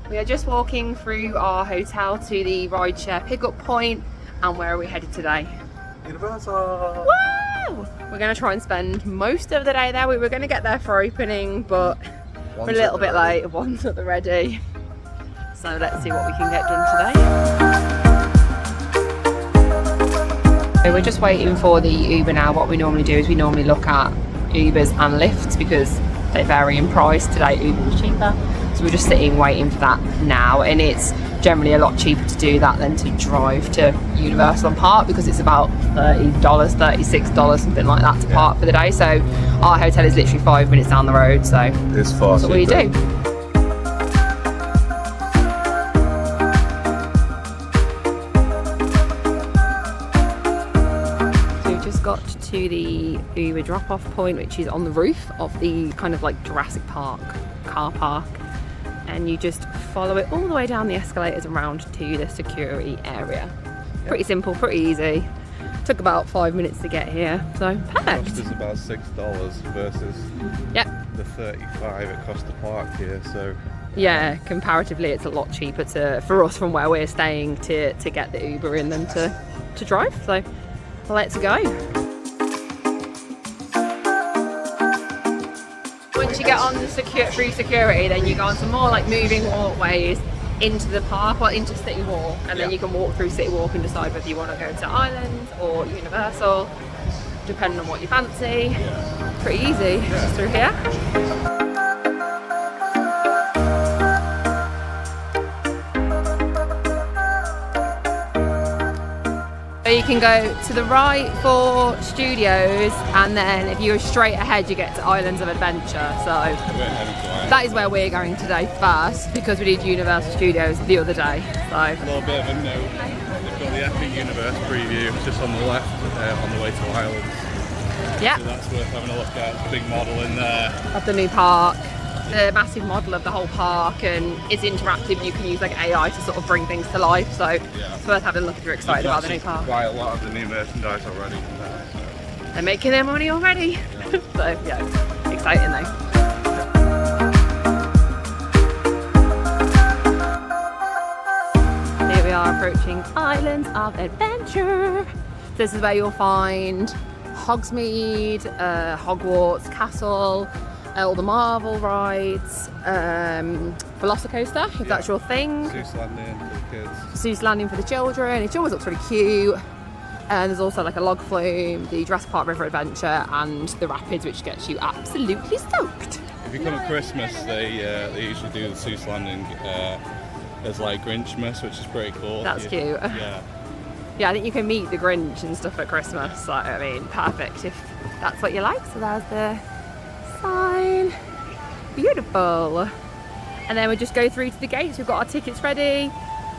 We are just walking through our hotel to the rideshare pickup point, and where are we headed today? Universal! Woo! We're going to try and spend most of the day there. We were going to get there for opening, but we're a little bit late. One's at the ready. So let's see what we can get done today. So we're just waiting for the Uber now. What we normally do is we normally look at Ubers and Lyfts because they vary in price. Today Uber was cheaper. So we're just sitting waiting for that now, and it's generally a lot cheaper to do that than to drive to Universal and park, because it's about $30, $36, something like that to park for the day. So our hotel is literally 5 minutes down the road, so it's far that's what we do. So we just got to the Uber drop-off point, which is on the roof of the kind of like Jurassic Park car park. And you just follow it all the way down the escalators around to the security area. Pretty simple, pretty easy. Took about 5 minutes to get here, so perfect. It cost us about $6 versus the $35 it cost to park here, so... Yeah, comparatively it's a lot cheaper for us from where we're staying to get the Uber in than to drive, so let's go. Once you get on the through security, then you go on some more like moving walkways into the park, well into City Walk, and then you can walk through City Walk and decide whether you want to go to Islands or Universal, depending on what you fancy. Pretty easy, just through here. You can go to the right for Studios, and then if you go straight ahead you get to Islands of Adventure. So that is where we're going today first, because we did Universal Studios the other day. So a little bit of a note, they've got the Epic Universe preview just on the left on the way to Islands. Yeah. So that's worth having a look at, the big model in there. Of the new park. The massive model of the whole park, and it's interactive. You can use like AI to sort of bring things to life, so it's worth having a look if you're excited about the new park. Quite a lot of the new merchandise already from there, so. They're making their money already. So yeah, exciting though. Here we are approaching Islands of Adventure. This is where you'll find Hogsmeade, Hogwarts Castle, all the Marvel rides, Velocicoaster, if that's your thing. Seuss Landing for the kids. Seuss Landing for the children. It always looks really cute. And there's also like a log flume, the Jurassic Park River Adventure, and the Rapids, which gets you absolutely stoked. If you come at Christmas, they usually do the Seuss Landing as like Grinchmas, which is pretty cool. That's cute. Yeah. Yeah, I think you can meet the Grinch and stuff at Christmas. So, I mean, perfect if that's what you like. So there's the sign. Beautiful. And then we just go through to the gates. We've got our tickets ready.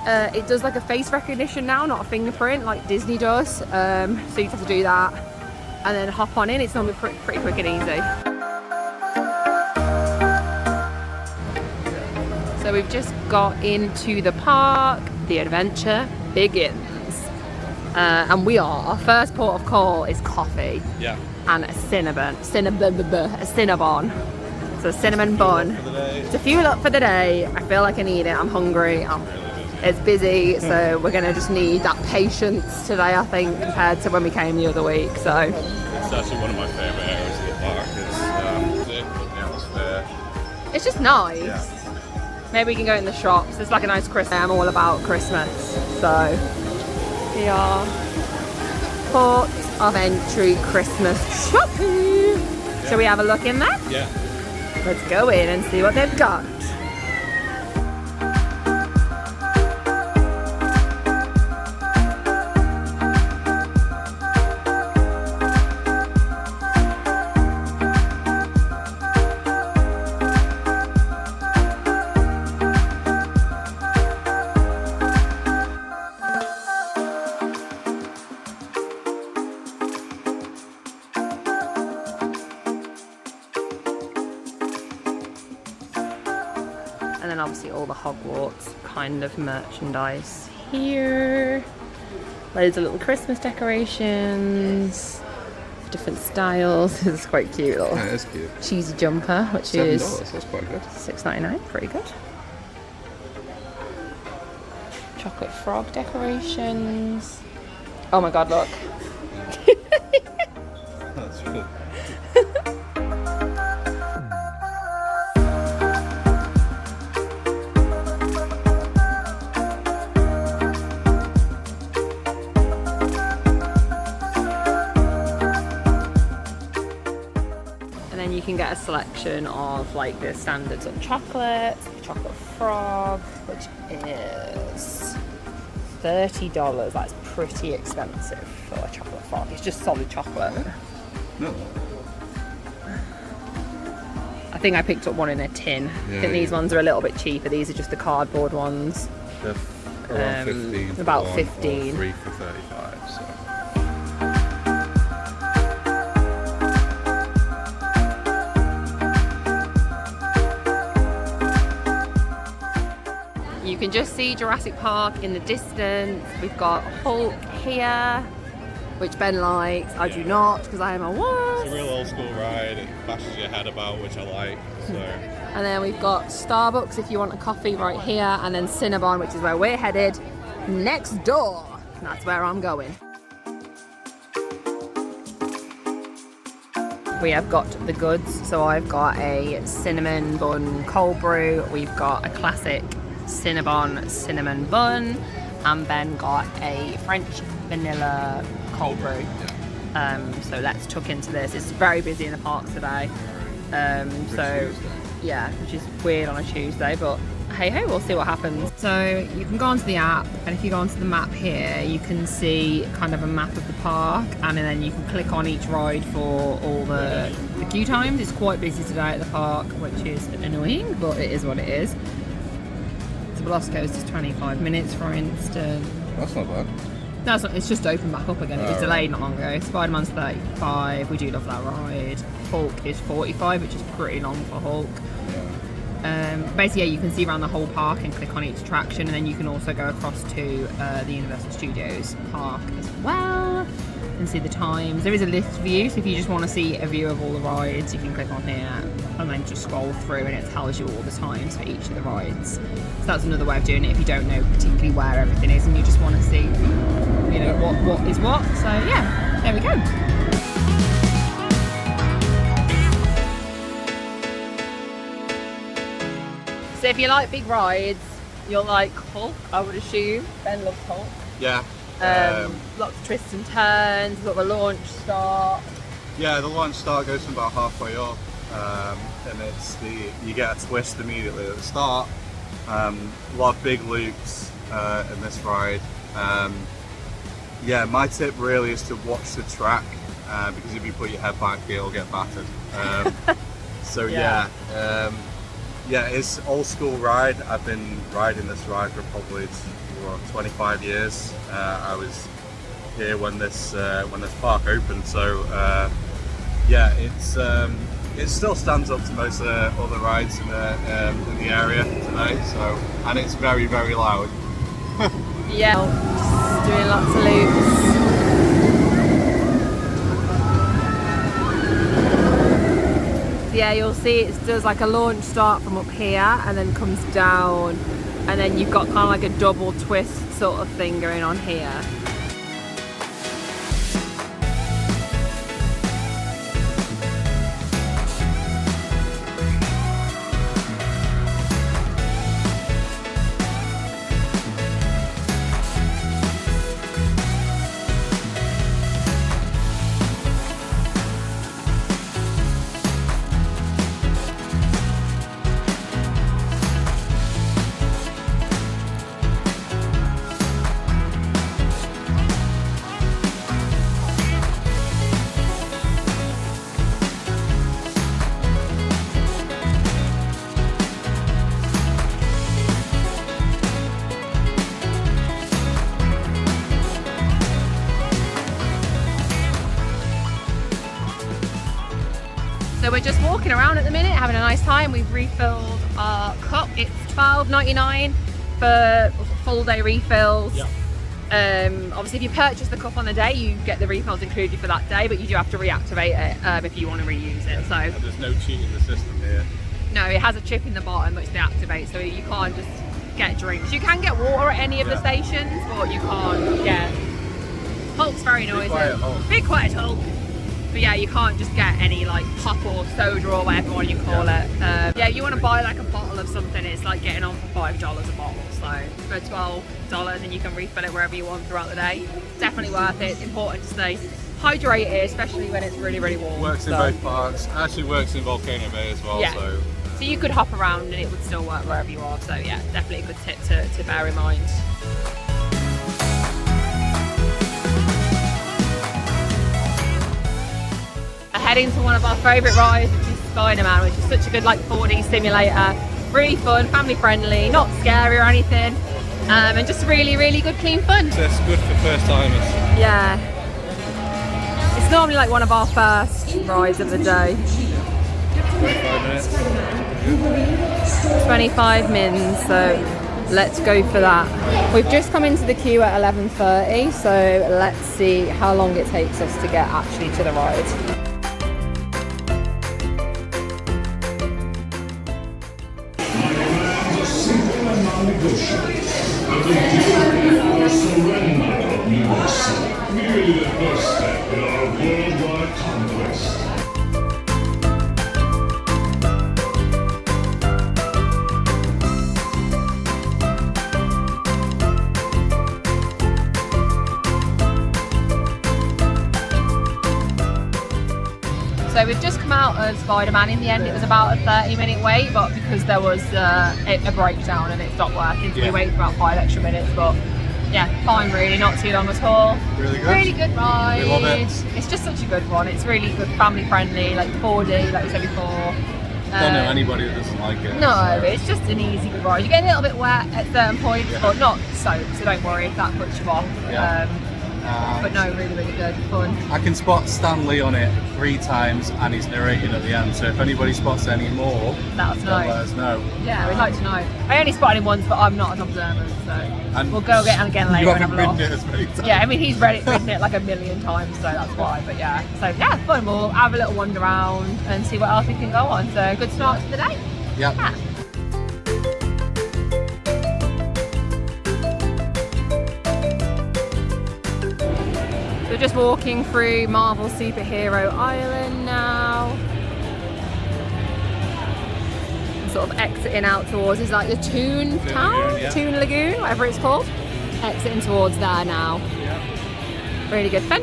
It does like a face recognition now, not a fingerprint like Disney does. So you have to do that and then hop on in. It's normally pretty quick and easy. So we've just got into the park. The adventure begins. And our first port of call is coffee. Yeah. And a Cinnabon. So a cinnamon bun. To fuel up for the day. I feel like I need it. I'm hungry. It's busy, so we're going to just need that patience today, I think, compared to when we came the other week. So it's actually one of my favourite areas of the park. It's the atmosphere. It's just nice. Yeah. Maybe we can go in the shops. It's like a nice Christmas. I'm all about Christmas. So we are Port of Entry Christmas shopping. Yeah. Shall we have a look in there? Yeah. Let's go in and see what they've got. And then obviously all the Hogwarts kind of merchandise here. Loads of little Christmas decorations, different styles. This is quite cute. Little yeah, it's cute. Cheesy jumper, which $7, is that's quite good. $6.99, pretty good. Chocolate frog decorations. Oh my god, look. That's cool. You can get a selection of like the standard sort of chocolates, chocolate frog, which is $30. That's pretty expensive for a chocolate frog. It's just solid chocolate. No. I think I picked up one in a tin. Yeah, I think these ones are a little bit cheaper. These are just the cardboard ones. They're around 15. About 15. 3 for 35. So. You can just see Jurassic Park in the distance. We've got Hulk here, which Ben likes. I do not, because I am a wuss. It's a real old school ride. It bashes your head about, which I like. So. And then we've got Starbucks if you want a coffee right here, and then Cinnabon, which is where we're headed next door. And that's where I'm going. We have got the goods. So I've got a cinnamon bun cold brew. We've got a classic Cinnabon cinnamon bun, and Ben got a French vanilla cold brew. So let's tuck into this. It's very busy in the parks today. So yeah, which is weird on a Tuesday, but hey ho, we'll see what happens. So you can go onto the app, and if you go onto the map here, you can see kind of a map of the park, and then you can click on each ride for all the queue times. It's quite busy today at the park, which is annoying, but it is what it is. The Velocicoaster is 25 minutes, for instance. That's not bad. That's not, it's just opened back up again. It was delayed not long ago. Spiderman's 35. We do love that ride. Hulk is 45, which is pretty long for Hulk. Yeah. Basically, yeah, you can see around the whole park and click on each attraction, and then you can also go across to the Universal Studios park as well and see the times. There is a list view, so if you just want to see a view of all the rides, you can click on here and then just scroll through, and it tells you all the times for each of the rides. So that's another way of doing it if you don't know particularly where everything is and you just want to see, you know, what is what. So yeah, there we go. So if you like big rides, you'll like Hulk, I would assume. Ben loves Hulk. Yeah. Lots of twists and turns. We've got the launch start. Yeah, the launch start goes from about halfway up, and it's you get a twist immediately at the start. A lot of big loops in this ride. Yeah, my tip really is to watch the track, because if you put your head back, you'll get battered. So yeah, it's an old school ride. I've been riding this ride for probably 25 years. I was here when this park opened, so yeah, it still stands up to most of the other rides in the area today. So, and it's very, very loud. Yeah, just doing lots of loops. Yeah, you'll see it does like a launch start from up here and then comes down, and then you've got kind of like a double twist sort of thing going on here. So we're just walking around at the minute, having a nice time. We've refilled our cup. It's $12.99 for full day refills. Yep. Obviously, if you purchase the cup on the day, you get the refills included for that day, but you do have to reactivate it if you want to reuse it. So there's no cheat in the system here. No, it has a chip in the bottom which they activate, so you can't just get drinks. You can get water at any of the stations, but you can't get. Hulk's very noisy. Big quiet Hulk. But yeah, you can't just get any like pop or soda or whatever you call it. Yeah, you want to buy like a bottle of something, it's like getting on for $5 a bottle. So for $12, and you can refill it wherever you want throughout the day. Definitely worth it. It's important to stay hydrated, especially when it's really, really warm. Works in both parks. Actually works in Volcano Bay as well. Yeah. So you could hop around and it would still work wherever you are. So yeah, definitely a good tip to bear in mind. Heading to one of our favourite rides, which is Spiderman, which is such a good like 4D simulator. Really fun, family friendly, not scary or anything, and just really, really good, clean fun. so it's good for first timers. Yeah. It's normally like one of our first rides of the day. 25 minutes. 25 mins, so let's go for that. We've just come into the queue at 11:30, so let's see how long it takes us to get actually to the ride. Merely the first step in our worldwide conquest. So we've just come out of Spiderman. In the end it was about a 30-minute wait, but because there was a breakdown and it stopped working, so we waited for about 5 extra minutes, but yeah, fine really, not too long at all. Really good. Really good ride. We love it. It's just such a good one. It's really good, family friendly, like 4D, like we said before. Don't know anybody that doesn't like it. No, so. it's just an easy good ride. You get a little bit wet at certain points, but not soaked, so don't worry if that puts you off. Yeah. But no, really, really good, fun. I can spot Stan Lee on it 3 times and he's narrating at the end, so if anybody spots any more, Let us know. then let us know. Yeah, we'd like to know. I only spotted him once, but I'm not an observer, so And we'll go again later. You and haven't have a ridden look. it as many times. Yeah, I mean he's ridden it like a million times, so that's why. But yeah, so yeah, fun. We'll have a little wander around and see what else we can go on. So good start to the day. Yep. Yeah. We're just walking through Marvel Superhero Island now. Sort of exiting out towards, is like the Toon Town? Lagoon, yeah. Toon Lagoon, whatever it's called. Exiting towards there now. Yeah. Really good fun.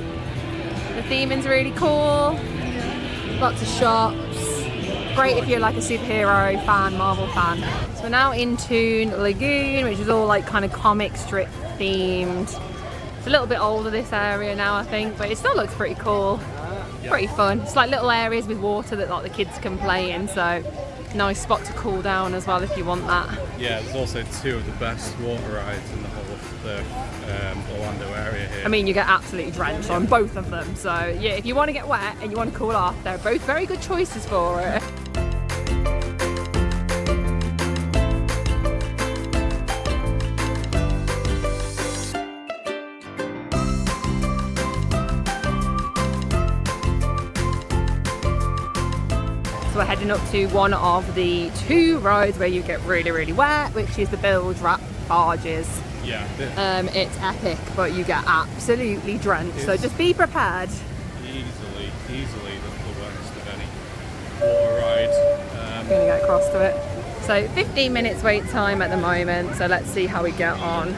The theming's really cool. Lots of shops. Great if you're like a superhero fan, Marvel fan. So we're now in Toon Lagoon, which is all like kind of comic strip themed. It's a little bit older, this area now, I think, but it still looks pretty cool. Pretty fun. It's like little areas with water that like the kids can play in, so nice spot to cool down as well if you want that. Yeah, there's also 2 of the best water rides in the whole of the Orlando area here. I mean, you get absolutely drenched on both of them, so yeah, if you want to get wet and you want to cool off, they're both very good choices for it. We're heading up to one of the 2 rides where you get really, really wet, which is the Bilge Barges. Yeah. It's epic, but you get absolutely drenched, so just be prepared. Easily the worst of any water ride. I'm gonna get across to it. So 15 minutes wait time at the moment, so let's see how we get on.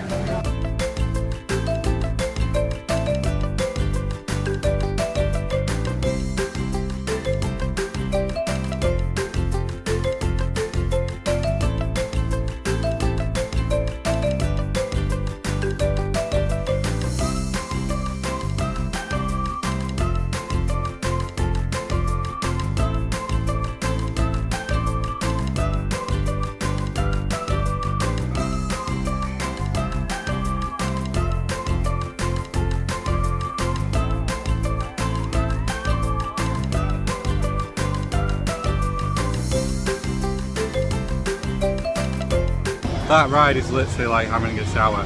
That ride is literally like having a shower.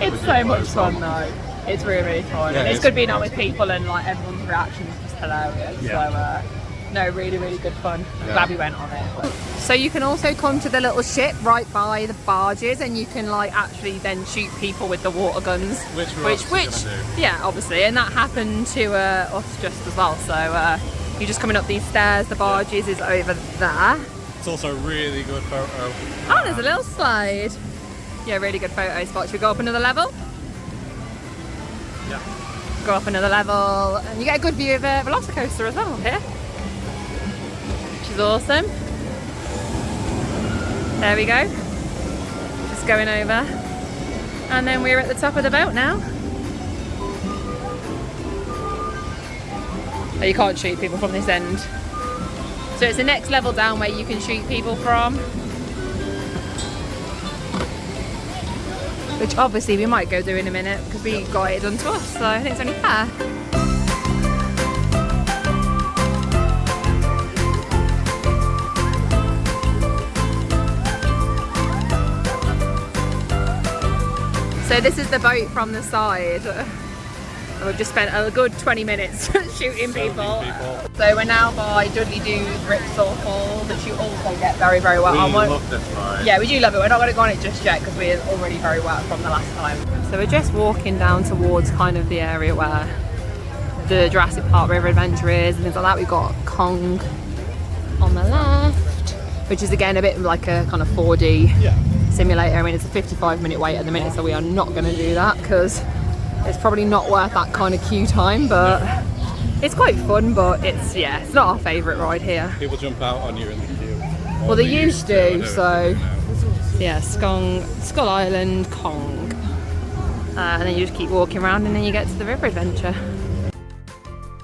It's so much fun though. It's really, really fun. Yeah, And it's it's good being out with people and like everyone's reaction is just hilarious. Yeah. So No, really, really good fun. Yeah. Glad we went on it. So you can also come to the little ship right by the barges, and you can like actually then shoot people with the water guns. Which gonna do. Yeah, obviously, and that happened to us just as well. So you're just coming up these stairs. The barges is over there. It's also a really good photo. Oh, there's a little slide. Yeah, really good photo spot. Should we go up another level? Yeah. Go up another level, and you get a good view of a Velocicoaster as well here, which is awesome. There we go. Just going over, and then we're at the top of the boat now. Oh, you can't shoot people from this end. So it's the next level down where you can shoot people from. Which obviously we might go do in a minute because we got it done to us, so I think it's only fair. So this is the boat from the side. And we've just spent a good 20 minutes shooting people. So we're now by Dudley Do's Ripsaw Falls, which you also get very, very wet on. We love this ride. Yeah, we do love it. We're not going to go on it just yet because we're already very wet from the last time. So we're just walking down towards kind of the area where the Jurassic Park River Adventure is and things like that. We've got Kong on the left, which is again a bit like a kind of 4D simulator. I mean, it's a 55-minute wait at the minute, so we are not going to do that because it's probably not worth that kind of queue time, but it's quite fun. But it's not our favourite ride here. People jump out on you in the queue. Well, they used to, so yeah, Skull Island, Kong, and then you just keep walking around, and then you get to the River Adventure.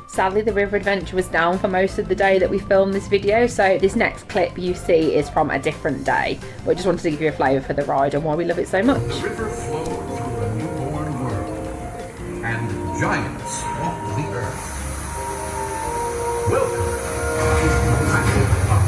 Sadly, the River Adventure was down for most of the day that we filmed this video, so this next clip you see is from a different day. But I just wanted to give you a flavour for the ride and why we love it so much. The river flowed through a newborn world, and giants walked the earth. Welcome to Jurassic Park.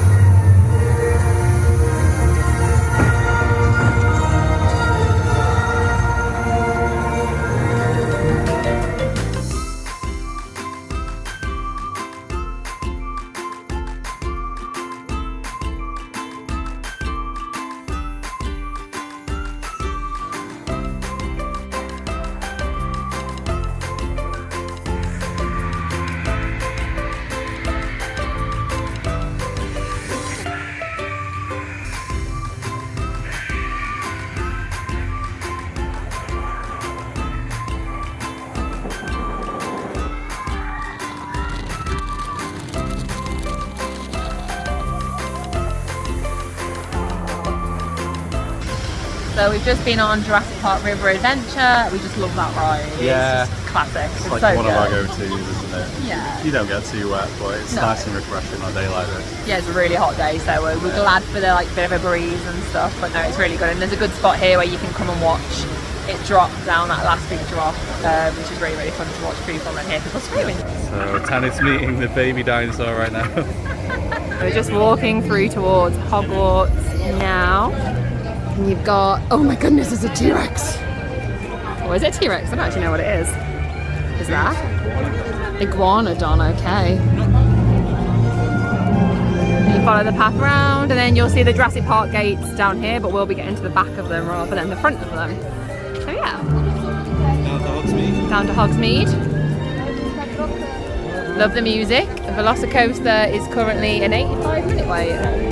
So we've just been on Jurassic Park River Adventure. We just love that ride. Yeah. It's just classic. It's It's like so one good. of our go-tos, isn't it? Yeah. You don't get too wet, but it's nice and refreshing on a day like this. Yeah, it's a really hot day, so we're glad for the like bit of a breeze and stuff. But no, it's really good, and there's a good spot here where you can come and watch it drop down that last big drop, which is really, really fun to watch people and hear people screaming. So Tanit's meeting the baby dinosaur right now. We're just walking through towards Hogwarts now. And you've got, oh my goodness, it's a T-Rex. Or is it a T-Rex? I don't actually know what it is. Is that? Iguanodon, okay. You follow the path around and then you'll see the Jurassic Park gates down here, but we'll be getting to the back of them rather than the front of them. So yeah. Down to Hogsmeade. Down to Hogsmeade. Love the music. The Velocicoaster is currently an 85-minute wait.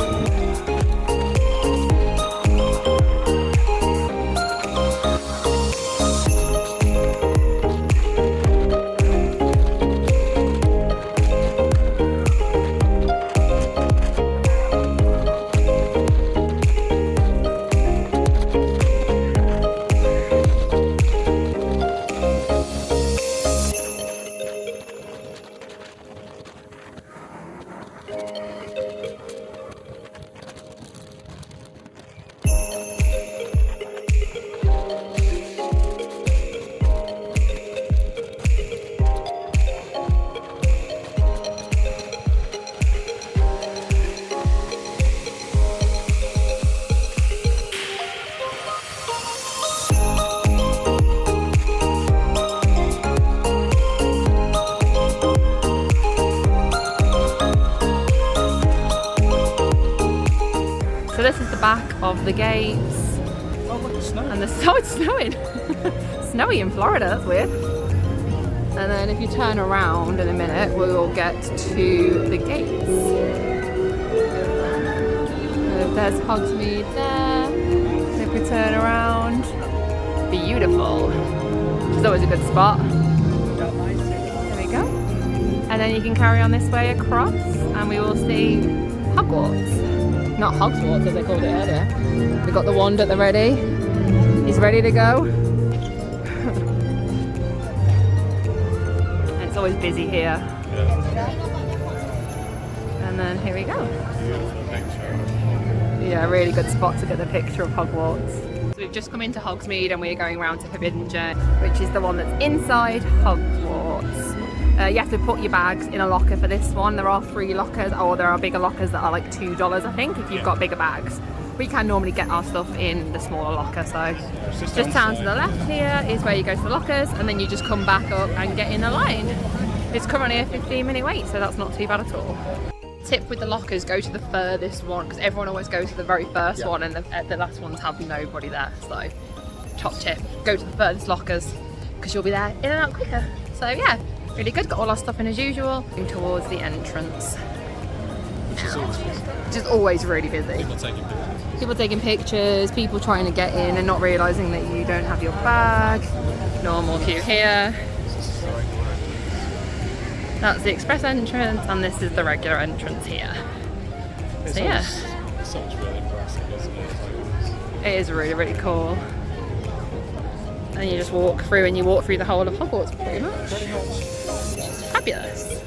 of the gates. Oh, look, it's snowing. And oh, it's snowing. Snowy in Florida, that's weird. And then if you turn around in a minute, we will get to the gates. So there's Hogsmeade there. If we turn around, beautiful. It's always a good spot. There we go. And then you can carry on this way across and we will see Hogwarts. Not Hogwarts as they called it earlier. We've got the wand at the ready. He's ready to go. And it's always busy here. And then here we go. Yeah, really good spot to get the picture of Hogwarts. So we've just come into Hogsmeade and we're going around to Forbidden Journey, which is the one that's inside Hogwarts. You have to put your bags in a locker for this one. There are free lockers, or there are bigger lockers that are like $2, I think, if you've got bigger bags. We can normally get our stuff in the smaller locker, so just down to the left here is where you go to the lockers, and then you just come back up and get in a line. It's currently a 15-minute wait, so that's not too bad at all. Tip with the lockers, go to the furthest one, because everyone always goes to the very first one, and the last ones have nobody there. So top tip, go to the furthest lockers, because you'll be there in and out quicker. So yeah, really good. Got all our stuff in as usual. Going towards the entrance, which is always really busy. People taking pictures, people trying to get in and not realising that you don't have your bag. Normal queue here. That's the express entrance, and this is the regular entrance here. So yeah, It's really impressive, isn't it? it is really, really cool. And you just walk through, and you walk through the whole of Hogwarts pretty much. Which is fabulous.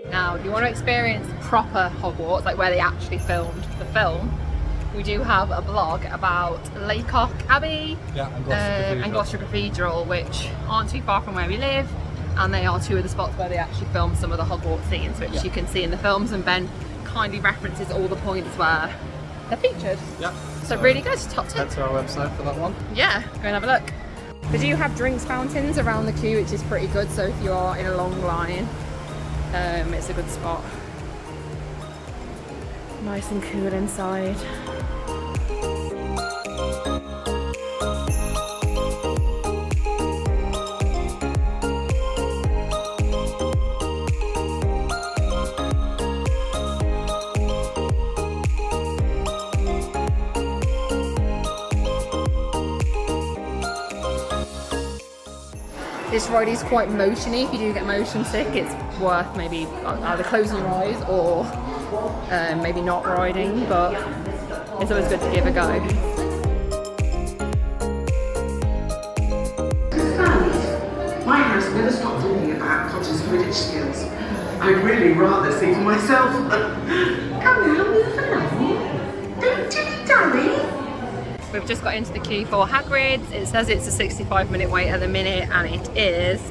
Now, if you want to experience proper Hogwarts, like where they actually filmed the film, we do have a blog about Laycock Abbey and Gloucester Cathedral, which aren't too far from where we live, and they are two of the spots where they actually filmed some of the Hogwarts scenes, which you can see in the films, and Ben kindly references all the points where they're featured. Yeah. So really good, top tip. Head to our website for that one. Yeah, go and have a look. They do have drinks fountains around the queue, which is pretty good, so if you are in a long line, it's a good spot. Nice and cool inside. This ride is quite motiony. If you do get motion sick, it's worth maybe either closing your eyes or maybe not riding, but it's always good to give a go. My house never stopped thinking about Potter's Quidditch skills. I'd really rather see for myself. Come now, move along. Don't dilly-dally. We've just got into the queue for Hagrid's. It says it's a 65-minute wait at the minute, and it is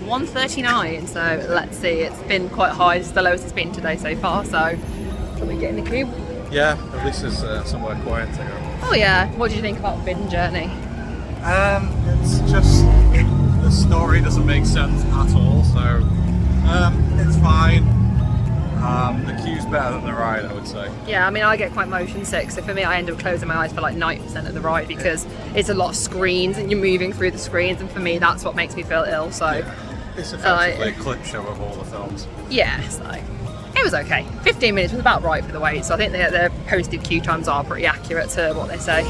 1:39. So let's see. It's been quite high. It's the lowest it's been today so far. So shall we get in the queue? Yeah, at least there's somewhere quiet to go. Oh yeah. What do you think about Forbidden Journey? It's just the story doesn't make sense at all, so it's fine. The queue's better than the ride, I would say. Yeah, I mean, I get quite motion sick, so for me, I end up closing my eyes for like 90% of the ride because it's a lot of screens and you're moving through the screens, and for me, that's what makes me feel ill. So It's effectively a clip show of all the films. yeah, so it was okay. 15 minutes was about right for the wait, so I think their posted queue times are pretty accurate to what they say.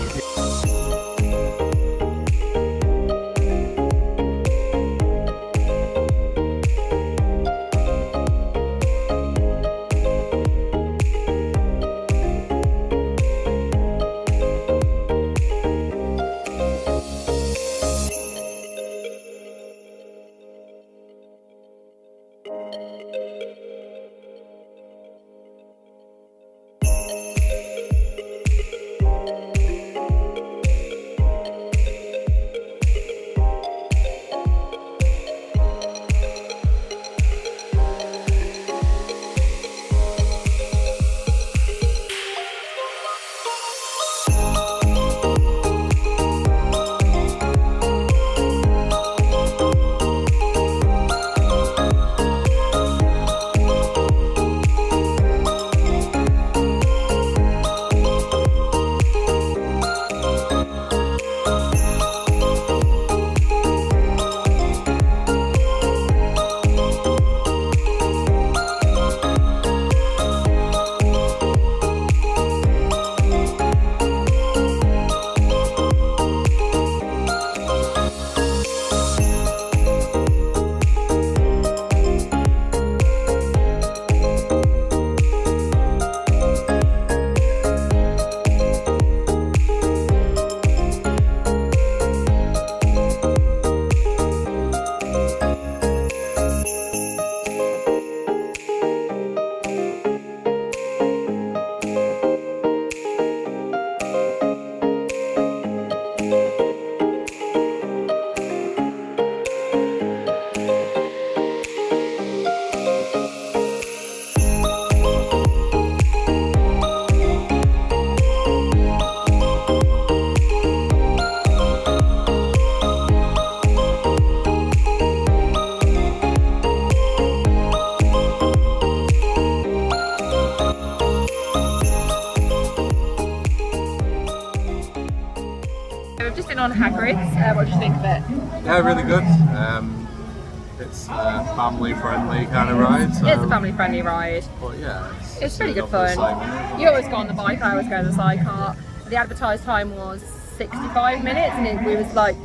Hagrid's. What do you think of it? Yeah, really good. It's a family-friendly kind of ride. So. It's a family-friendly ride. But yeah, It's pretty good lovely fun. cycle. You always go on the bike, I always go on the sidecar. The advertised time was 65 minutes and we was like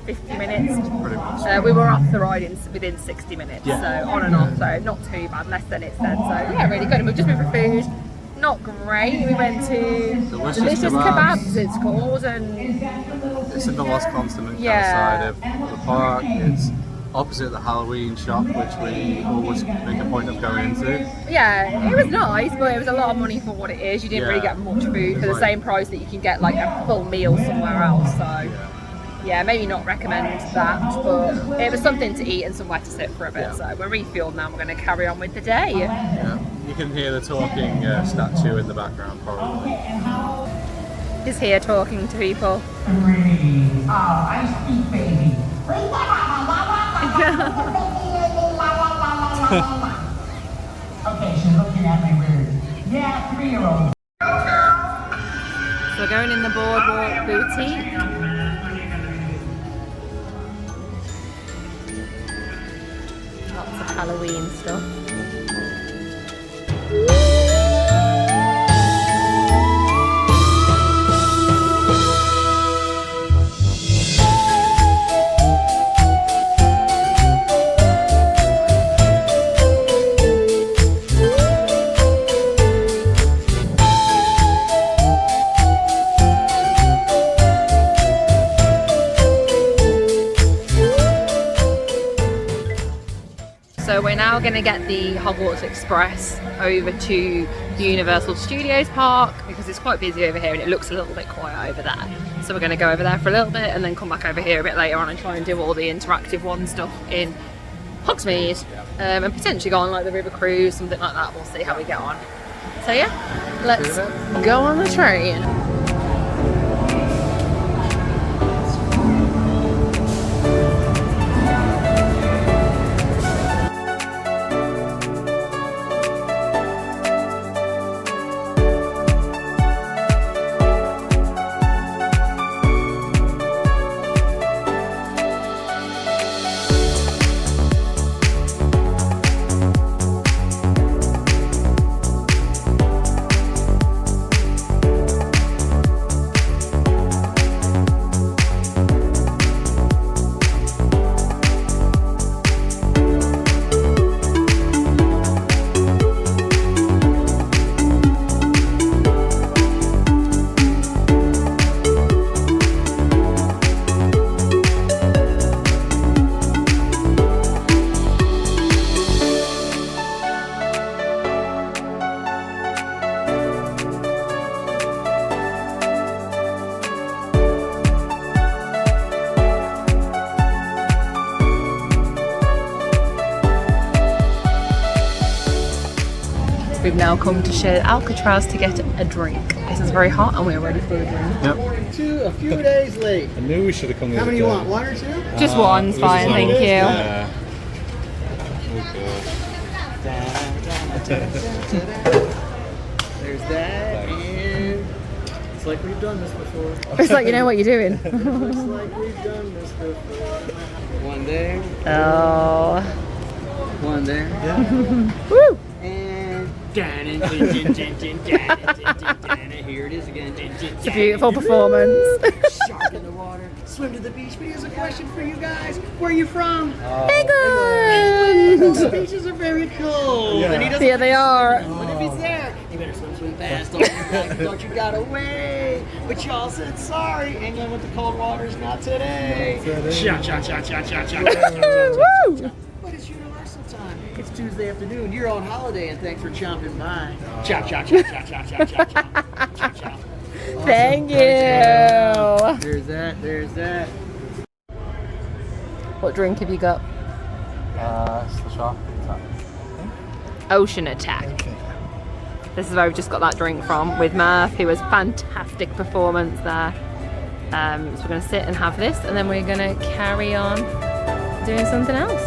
50 minutes. Pretty much. We were off the ride within 60 minutes, Yeah. so on and off, so not too bad, less than it said. So yeah, really good. And we've just been for food. Not great. We went to Delicious Kebabs, it's called, and It's in the Lost Continent Yeah. kind of side of the park. It's opposite the Halloween shop, which we always make a point of going into. yeah, it was nice, but it was a lot of money for what it is. You didn't really Yeah. get much food for the Right. same price that you can get like a full meal somewhere else. So yeah, maybe not recommend that, but it was something to eat and somewhere to sit for a bit. Yeah. So we're refueled now. We're going to carry on with the day. Yeah. You can hear the talking statue in the background, probably. He's here talking to people. I speak baby. Okay, she's looking at me weird. Yeah, 3-year-old. So we're going in the Boardwalk Boutique. Lots of Halloween stuff. So we're now going to get the Hogwarts Express over to Universal Studios Park because it's quite busy over here and it looks a little bit quiet over there. So we're going to go over there for a little bit and then come back over here a bit later on and try and do all the interactive one stuff in Hogsmeade and potentially go on like the river cruise, something like that. We'll see how we get on. So yeah, let's go on the train. We've now come to Chez Alcatraz to get a drink. This is very hot and we're ready for a drink. Yep. A few days late. I knew we should have come How many you want? One or two? Just one's fine, thank you. Yeah. There's that, and it's like we've done this before. It's like you know what you're doing. Looks like we've done this before. One there, Oh. one there, Woo! and here it is again. It's a beautiful performance. Shark in the water, swim to the beach. But here's a question for you guys: where are you from? England! The beaches are very cold. And he doesn't Here they are. But if he's there, you better swim fast. Don't you got away? But y'all said sorry. England with the cold waters, not today. Cha cha cha cha cha cha. Woo! But it's universal time. It's Tuesday afternoon. You're on holiday, and thanks for chomping by. Cha cha cha cha cha cha cha cha cha cha. Thank you. There's that. There's that. What drink have you got? It's the shark attack. Ocean Attack. This is where we've just got that drink from with Murph, who was fantastic performance there. So we're going to sit and have this and then we're going to carry on doing something else.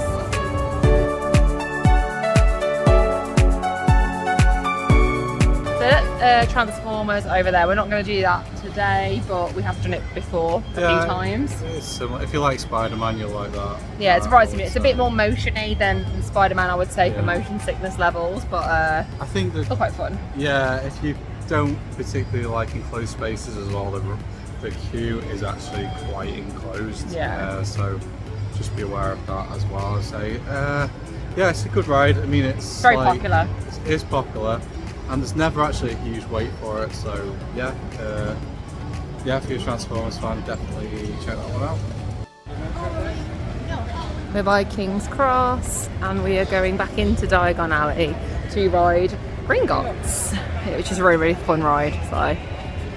That's it. Transformers over there. We're not going to do that today, but we have done it before a few times. It's similar. If you like Spider-Man, you'll like that. Yeah, it's surprising me. It's a bit more motion-y than Spider-Man, I would say, for motion sickness levels, but I think that they're quite fun. Yeah, if you don't particularly like enclosed spaces as well, the queue is actually quite enclosed. Yeah. So just be aware of that as well. I say, yeah, it's a good ride. I mean, it's very popular. It is popular, and there's never actually a huge wait for it. So yeah, yeah, if you're a Transformers fan, definitely check that one out. We're by King's Cross, and we are going back into Diagon Alley to ride Gringotts, which is a really, really fun ride. So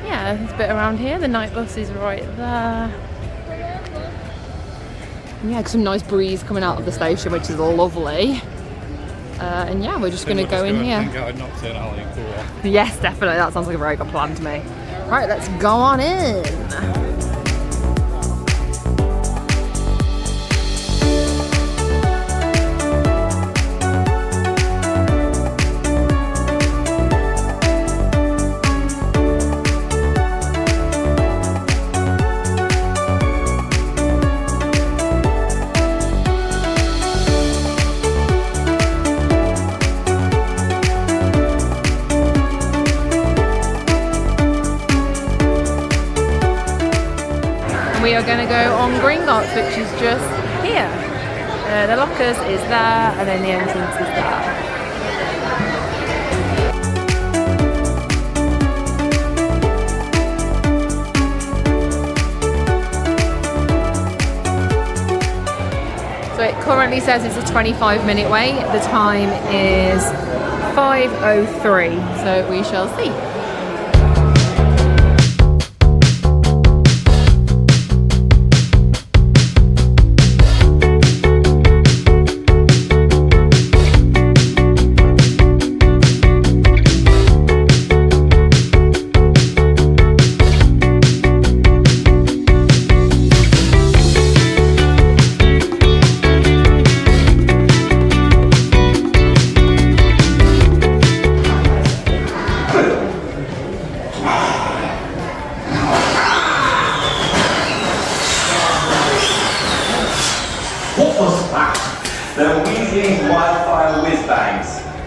yeah, there's a bit around here. The night bus is right there. Yeah, some nice breeze coming out of the station, which is lovely. And yeah, we're just going to go in here. Yes, definitely. That sounds like a very good plan to me. Right, let's go on in. We are going to go on Gringotts, which is just here. The lockers is there, and then the entrance is there. So it currently says it's a 25-minute wait. The time is 5:03, so we shall see.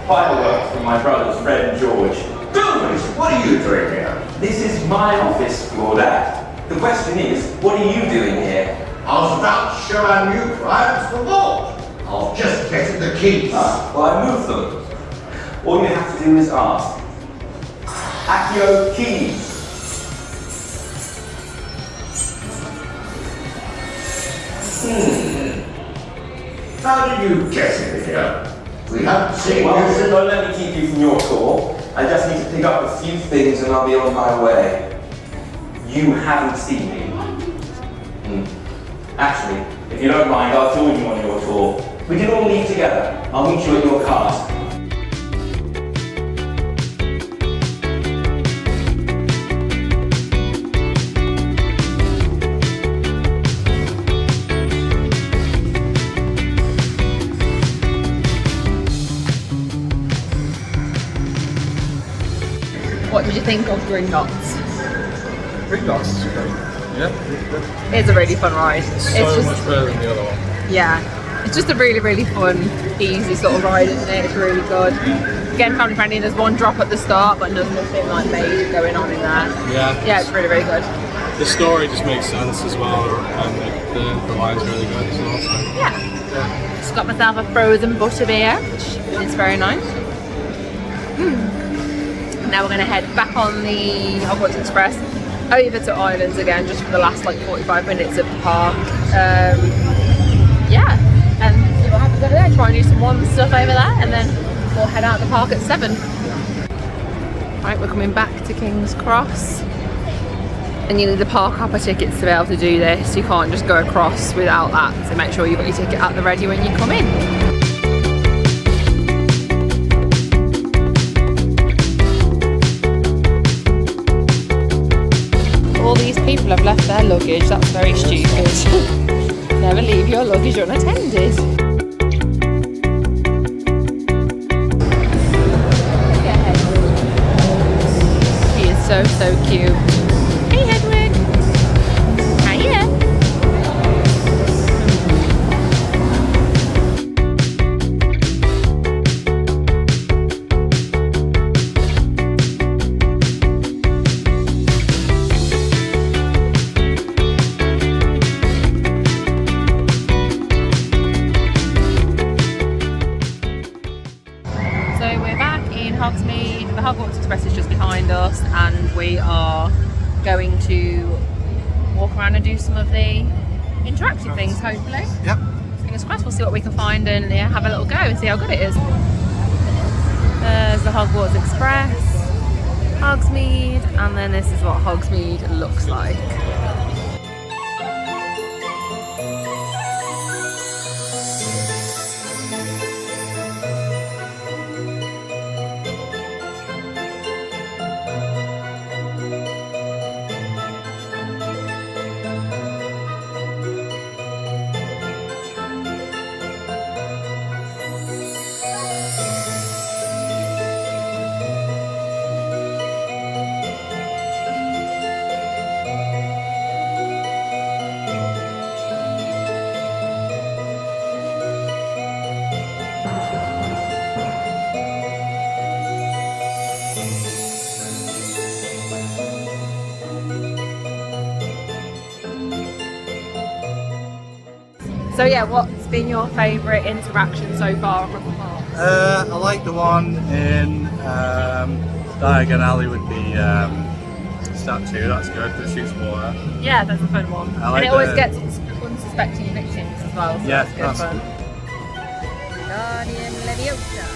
Fireworks from my brothers Fred and George. Dudley, what are you doing here? This is my office, Lord Dad. The question is, what are you doing here? I was about to show our new clients the vault. I was just getting the keys. Well, I moved them. All you have to do is ask. Accio keys. How did you get in here? We haven't seen Well, you. don't let me keep you from your tour. I just need to pick up a few things and I'll be on my way. You haven't seen me. Actually, if you don't mind, I'll join you on your tour. We can all leave together. I'll meet you at your cars. What did you think of Gringotts? Gringotts is great. Yeah. It's a really fun ride. It's just much better than the other one. Yeah, it's just a really, really fun, easy sort of ride, isn't it? It's really good. Again, family friendly. There's one drop at the start, but there's nothing like major going on in there. Yeah. Yeah, it's really, really good. The story just makes sense as well, and the line's really good as well. So. Yeah. Just got myself a frozen butterbeer, which is very nice. Now we're going to head back on the Hogwarts Express over to Islands again, just for the last like 45 minutes of the park. Yeah, and see what happens over there. Try and do some wand stuff over there, and then we'll head out the park at 7. Right, we're coming back to King's Cross, and you need the park hopper tickets to be able to do this. You can't just go across without that, so make sure you've got your ticket at the ready when you come in. All these people have left their luggage. That's very stupid. Never leave your luggage unattended. So cute. Hey Hedwig! Hiya! The Hogwarts Express is just behind us and we are going to walk around and do some of the interactive things, hopefully. Yep. Fingers crossed, we'll see what we can find and yeah, have a little go and see how good it is. There's the Hogwarts Express, Hogsmeade, and then this is what Hogsmeade looks like. So yeah, what's been your favourite interaction so far across the park? I like the one in Diagon Alley with the statue. That's good. That shoots water. Yeah, that's a fun one. I like and it always gets unsuspecting victims as well. So yeah, that's good fun. Cool. Guardian Leviosa.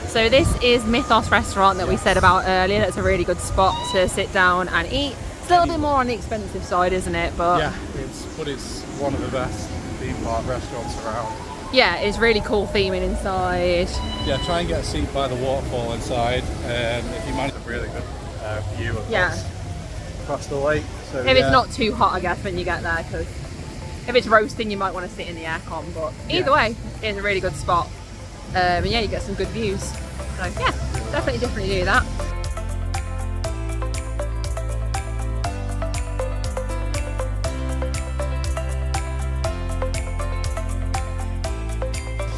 So this is Mythos restaurant that we said about earlier. That's a really good spot to sit down and eat. It's a little bit more on the expensive side, isn't it? But yeah, it's one of the best theme park restaurants around. Yeah, it's really cool theming inside. Yeah, try and get a seat by the waterfall inside, and if you manage a really good view across the lake. So, if it's not too hot, I guess, when you get there, because if it's roasting, you might want to sit in the aircon. But either way, it's a really good spot. And yeah, you get some good views. So yeah, definitely do that.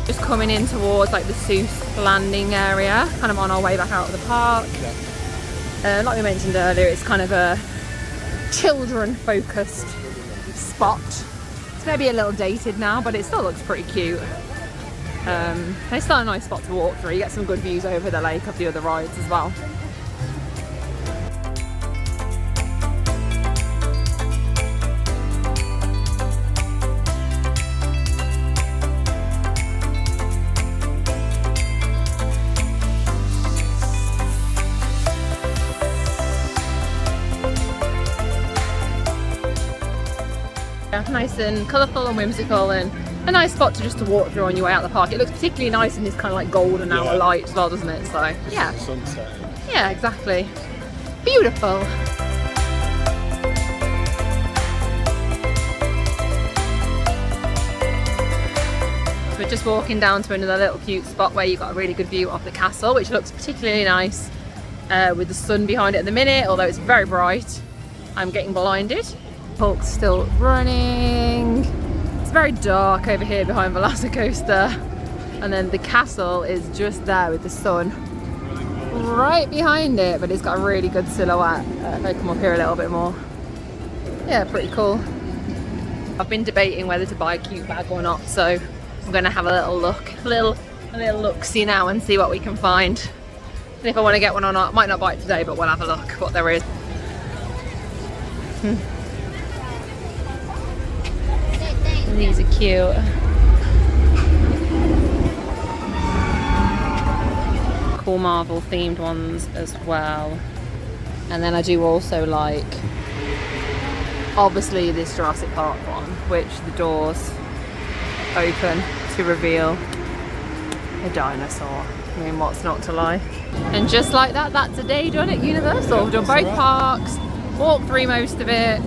Just coming in towards like the Seuss Landing area, kind of on our way back out of the park. Yeah. Like we mentioned earlier, it's kind of a children-focused spot. It's maybe a little dated now, but it still looks pretty cute. And it's still a nice spot to walk through. You get some good views over the lake of the other rides as well. Yeah, nice and colourful and whimsical, and a nice spot to walk through on your way out of the park. It looks particularly nice in this kind of like golden hour light as well, doesn't it? So yeah, sunset. Yeah, exactly. Beautiful. We're just walking down to another little cute spot where you've got a really good view of the castle, which looks particularly nice with the sun behind it at the minute, although it's very bright. I'm getting blinded. Hulk's still running. It's very dark over here behind Velocicoaster, and then the castle is just there with the sun right behind it, but it's got a really good silhouette. If I come up here a little bit more, yeah, pretty cool. I've been debating whether to buy a cute bag or not, so I'm gonna have a little look, a little look-see now and see what we can find. And if I want to get one or not, I might not buy it today, but we'll have a look what there is. These are cute. Cool Marvel themed ones as well. And then I do also like, obviously, this Jurassic Park one, which the doors open to reveal a dinosaur. I mean, what's not to like? And just like that, that's a day done at Universal. We've done both parks, walked through most of it.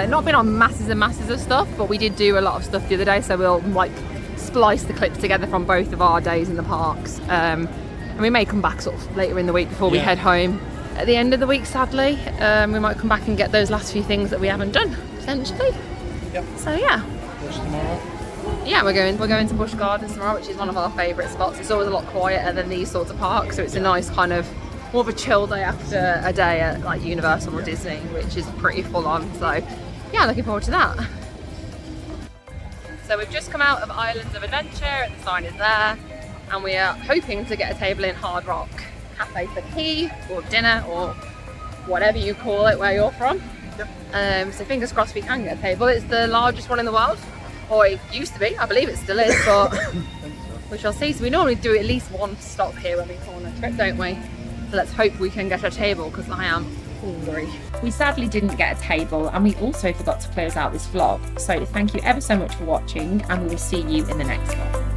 Not been on masses and masses of stuff, but we did do a lot of stuff the other day, so we'll like splice the clips together from both of our days in the parks. And we may come back sort of later in the week before we head home. At the end of the week, sadly, we might come back and get those last few things that we haven't done, essentially. Yep. So yeah. Busch tomorrow. Yeah, we're going to Busch Gardens tomorrow, which is one of our favourite spots. It's always a lot quieter than these sorts of parks, so it's a nice kind of more of a chill day after a day at like Universal or Disney, which is pretty full on. So yeah, looking forward to that. So we've just come out of Islands of Adventure, and the sign is there, and we are hoping to get a table in Hard Rock Cafe for tea or dinner or whatever you call it where you're from. Yep. So fingers crossed we can get a table. It's the largest one in the world, or it used to be. I believe it still is, but we shall see. So we normally do at least one stop here when we go on a trip, don't we? So let's hope we can get a table, because I am hungry. We sadly didn't get a table, and we also forgot to close out this vlog. So thank you ever so much for watching, and we will see you in the next one.